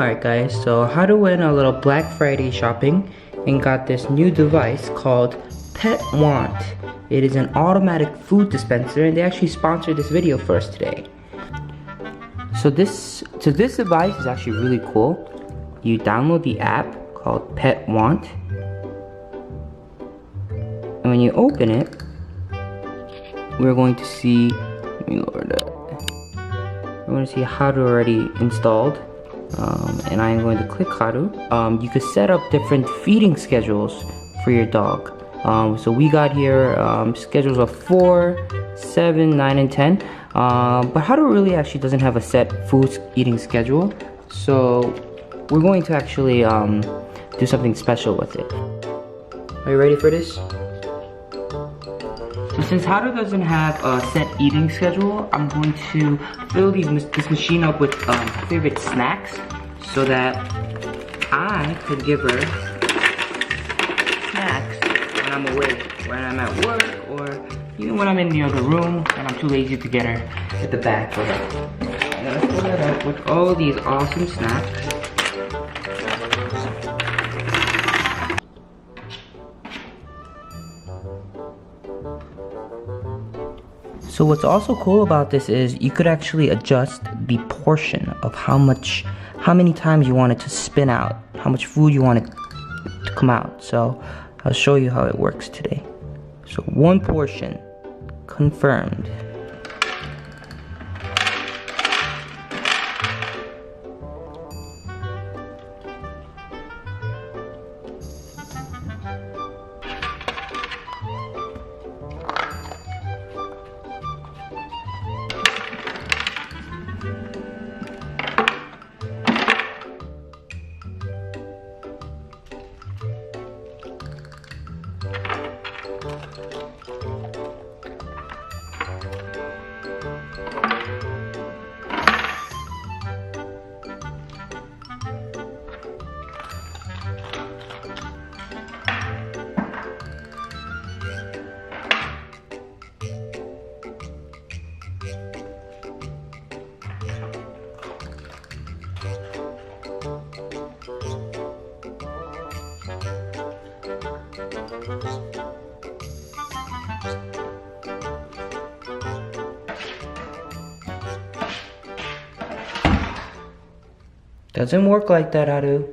Alright guys, so Haru went a little Black Friday shopping and got this new device called PetWant. It is an automatic food dispenser and they actually sponsored this video for us today. So this device is actually really cool. You download the app called PetWant, and when you open it, we're going to see, let me lower that. We're going to see Haru already installed. And I'm going to click Haru. You could set up different feeding schedules for your dog. So we got here schedules of 4, 7, 9, and 10. But Haru really actually doesn't have a set food eating schedule. So we're going to actually do something special with it. Are you ready for this? So since Haru doesn't have a set eating schedule, I'm going to fill this machine up with favorite snacks so that I could give her snacks when I'm away, when I'm at work, or even when I'm in the other room and I'm too lazy to get her at the back. I'm gonna fill it up with all these awesome snacks. So what's also cool about this is you could actually adjust the portion of how many times you want it to spin out, how much food you want it to come out. So I'll show you how it works today. So 1 portion, confirmed. Doesn't work like that, Haru.